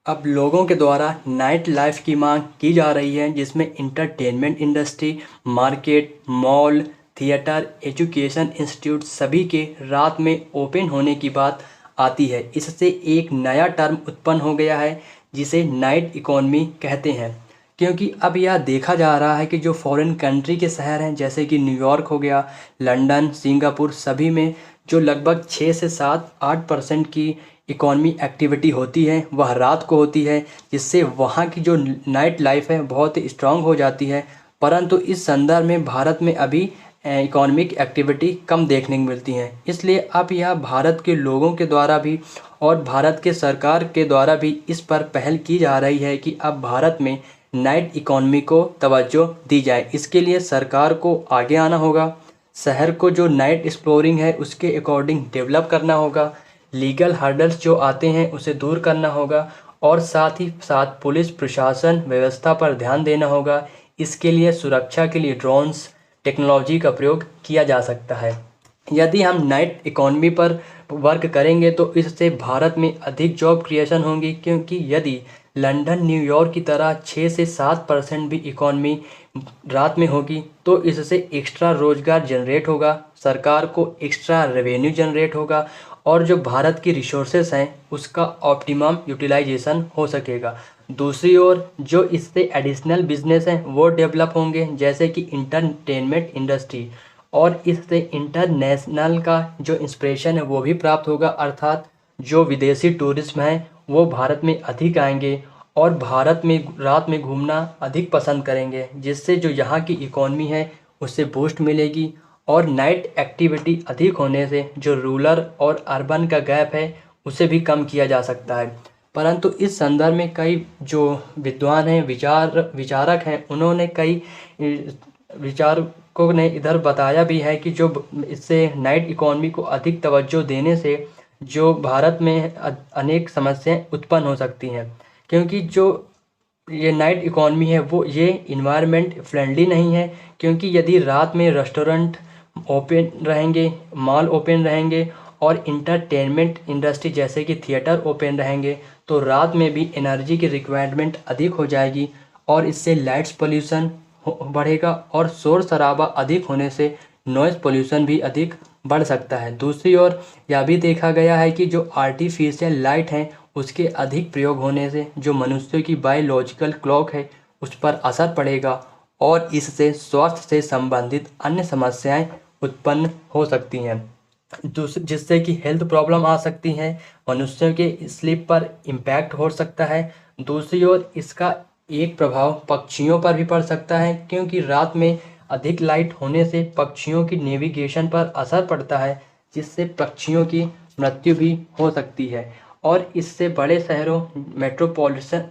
अब लोगों के द्वारा नाइट लाइफ की मांग की जा रही है, जिसमें entertainment industry, market, mall, theatre, education institute सभी के रात में ओपन होने की बात आती है। इससे एक नया टर्म उत्पन्न हो गया है जिसे नाइट इकोनॉमी कहते हैं। क्योंकि अब यह देखा जा रहा है कि जो फॉरेन कंट्री के शहर हैं, जैसे कि न्यूयॉर्क हो गया, लंदन, सिंगापुर, सभी में जो लगभग 6 से 8% की इकॉनमी एक्टिविटी होती है वह रात को होती है, जिससे वहाँ की जो नाइट लाइफ है बहुत ही स्ट्रांग हो जाती है। परंतु इस संदर्भ में भारत में अभी इकोनॉमिक एक्टिविटी कम देखने को मिलती हैं। इसलिए अब यह भारत के लोगों के द्वारा भी और भारत के सरकार के द्वारा भी इस पर पहल की जा रही है कि अब भारत में नाइट इकोनॉमी को तवज्जो दी जाए। इसके लिए सरकार को आगे आना होगा, शहर को जो नाइट एक्सप्लोरिंग है उसके अकॉर्डिंग डेवलप करना होगा, लीगल हर्डल्स जो आते हैं उसे दूर करना होगा और साथ ही साथ पुलिस प्रशासन व्यवस्था पर ध्यान देना होगा। इसके लिए सुरक्षा के लिए ड्रोन्स टेक्नोलॉजी का प्रयोग किया जा सकता है। यदि हम नाइट इकोनॉमी पर वर्क करेंगे तो इससे भारत में अधिक जॉब क्रिएशन होंगी, क्योंकि यदि लंदन, न्यूयॉर्क की तरह 6 से 7% भी इकोनॉमी रात में होगी तो इससे एक्स्ट्रा रोजगार जनरेट होगा, सरकार को एक्स्ट्रा रेवेन्यू जनरेट होगा और जो भारत की रिसोर्सेस हैं उसका ऑप्टिमम यूटिलाइजेशन हो सकेगा। दूसरी ओर जो इससे एडिशनल बिजनेस हैं वो डेवलप होंगे, जैसे कि इंटरटेनमेंट इंडस्ट्री, और इससे इंटरनेशनल का जो इंस्पिरेशन है वो भी प्राप्त होगा। अर्थात जो विदेशी टूरिज्म हैं वो भारत में अधिक आएंगे और भारत में रात में घूमना अधिक पसंद करेंगे, जिससे जो यहाँ की इकॉनमी है उससे बूस्ट मिलेगी और नाइट एक्टिविटी अधिक होने से जो रूरल और अर्बन का गैप है उसे भी कम किया जा सकता है। परंतु इस संदर्भ में कई जो विद्वान हैं, विचारक हैं, उन्होंने कई विचारकों ने इधर बताया भी है कि जो इससे नाइट इकॉनमी को अधिक तवज्जो देने से जो भारत में अनेक समस्याएं उत्पन्न हो सकती हैं, क्योंकि जो ये नाइट इकॉनमी है वो ये इन्वायरमेंट फ्रेंडली नहीं है। क्योंकि यदि रात में रेस्टोरेंट ओपन रहेंगे, मॉल ओपन रहेंगे और इंटरटेनमेंट इंडस्ट्री जैसे कि थिएटर ओपन रहेंगे तो रात में भी एनर्जी की रिक्वायरमेंट अधिक हो जाएगी और इससे लाइट्स पोल्यूशन बढ़ेगा और शोर शराबा अधिक होने से नॉइज़ पोल्यूशन भी अधिक बढ़ सकता है। दूसरी ओर यह भी देखा गया है कि जो आर्टिफिशियल लाइट हैं उसके अधिक प्रयोग होने से जो मनुष्यों की बायोलॉजिकल क्लॉक है उस पर असर पड़ेगा और इससे स्वास्थ्य से संबंधित अन्य समस्याएं उत्पन्न हो सकती हैं, जिससे कि हेल्थ प्रॉब्लम आ सकती हैं, मनुष्यों के स्लीप पर इम्पैक्ट हो सकता है। दूसरी ओर इसका एक प्रभाव पक्षियों पर भी पड़ सकता है, क्योंकि रात में अधिक लाइट होने से पक्षियों की नेविगेशन पर असर पड़ता है, जिससे पक्षियों की मृत्यु भी हो सकती है। और इससे बड़े शहरों,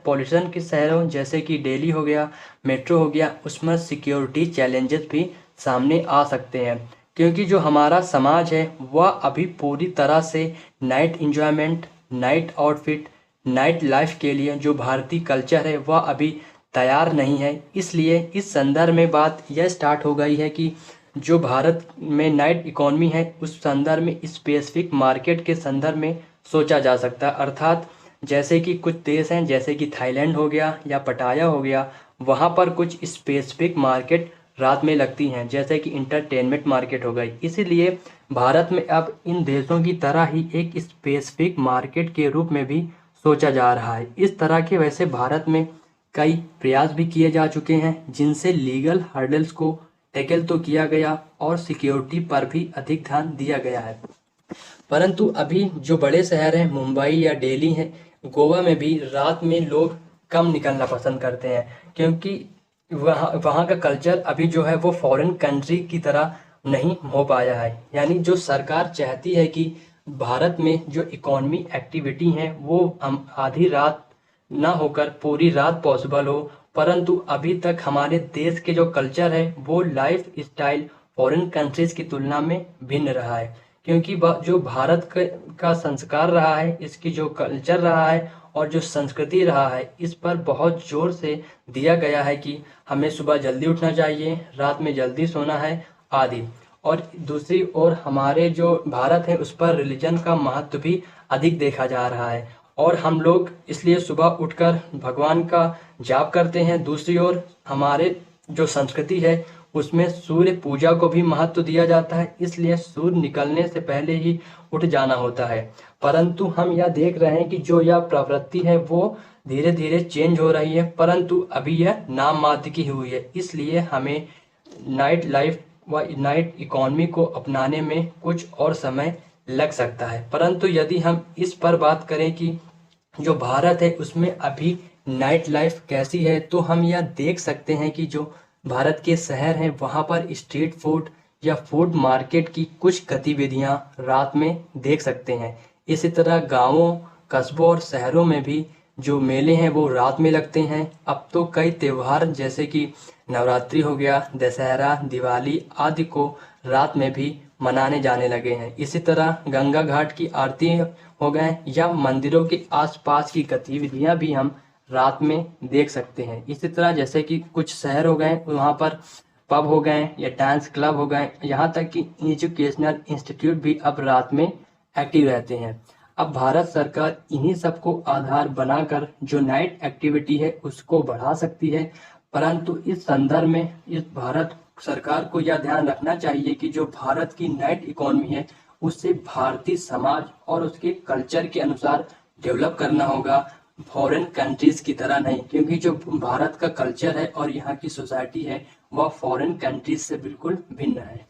पॉल्यूशन के शहरों जैसे कि दिल्ली हो गया, मेट्रो हो गया, उसमें सिक्योरिटी चैलेंजेस भी सामने आ सकते हैं, क्योंकि जो हमारा समाज है वह अभी पूरी तरह से night enjoyment, night outfit, night life के लिए जो भारतीय कल्चर है वह अभी तैयार नहीं है। इसलिए इस संदर्भ में बात यह स्टार्ट हो गई है कि जो भारत में नाइट इकॉनमी है उस संदर्भ में स्पेसिफिक मार्केट के संदर्भ में सोचा जा सकता है। अर्थात जैसे कि कुछ देश हैं जैसे कि थाईलैंड हो गया या पटाया हो गया, वहाँ पर कुछ स्पेसिफिक मार्केट रात में लगती हैं, जैसे कि इंटरटेनमेंट मार्केट हो गई। इसीलिए भारत में अब इन देशों की तरह ही एक स्पेसिफिक मार्केट के रूप में भी सोचा जा रहा है। इस तरह के वैसे भारत में कई प्रयास भी किए जा चुके हैं, जिनसे लीगल हर्डल्स को टैकल तो किया गया और सिक्योरिटी पर भी अधिक ध्यान दिया गया है। परंतु अभी जो बड़े शहर हैं, मुंबई या दिल्ली हैं, गोवा में भी रात में लोग कम निकलना पसंद करते हैं, क्योंकि वहाँ का कल्चर अभी जो है वो फॉरेन कंट्री की तरह नहीं हो पाया है। यानी जो सरकार चाहती है कि भारत में जो इकोनॉमी एक्टिविटी है वो हम आधी रात ना होकर पूरी रात पॉसिबल हो, परंतु अभी तक हमारे देश के जो कल्चर है वो लाइफ स्टाइल फॉरेन कंट्रीज की तुलना में भिन्न रहा है। क्योंकि जो भारत का संस्कार रहा है, इसकी जो कल्चर रहा है और जो संस्कृति रहा है, इस पर बहुत जोर से दिया गया है कि हमें सुबह जल्दी उठना चाहिए, रात में जल्दी सोना है आदि। और दूसरी ओर हमारे जो भारत है उस पर रिलीजन का महत्व भी अधिक देखा जा रहा है और हम लोग इसलिए सुबह उठकर भगवान का जाप करते हैं। दूसरी ओर हमारे जो संस्कृति है उसमें सूर्य पूजा को भी महत्व दिया जाता है, इसलिए सूर्य निकलने से पहले ही उठ जाना होता है। परंतु हम यह देख रहे हैं कि जो यह प्रवृत्ति है वो धीरे धीरे चेंज हो रही है, परंतु अभी यह नाम मात्र की हुई है। इसलिए हमें नाइट लाइफ व नाइट इकॉनमी को अपनाने में कुछ और समय लग सकता है। परंतु यदि हम इस पर बात करें कि जो भारत है उसमें अभी नाइट लाइफ कैसी है, तो हम यह देख सकते हैं कि जो भारत के शहर हैं वहाँ पर स्ट्रीट फूड या फूड मार्केट की कुछ गतिविधियाँ रात में देख सकते हैं। इसी तरह गांवों, कस्बों और शहरों में भी जो मेले हैं वो रात में लगते हैं। अब तो कई त्योहार जैसे कि नवरात्रि हो गया, दशहरा, दिवाली आदि को रात में भी मनाने जाने लगे हैं। इसी तरह गंगा घाट की आरती हो गए या मंदिरों के आसपास की गतिविधियां भी हम रात में देख सकते हैं। इसी तरह जैसे कि कुछ शहर हो गए वहाँ पर पब हो गए या डांस क्लब हो गए, यहाँ तक कि एजुकेशनल इंस्टीट्यूट भी अब रात में एक्टिव रहते हैं। अब भारत सरकार इन्हीं सबको आधार बनाकर जो नाइट एक्टिविटी है उसको बढ़ा सकती है। परंतु इस संदर्भ में इस भारत सरकार को यह ध्यान रखना चाहिए कि जो भारत की नाइट इकॉनमी है उसे भारतीय समाज और उसके कल्चर के अनुसार डेवलप करना होगा, फॉरेन कंट्रीज की तरह नहीं। क्योंकि जो भारत का कल्चर है और यहाँ की सोसाइटी है वह फॉरेन कंट्रीज से बिल्कुल भिन्न है।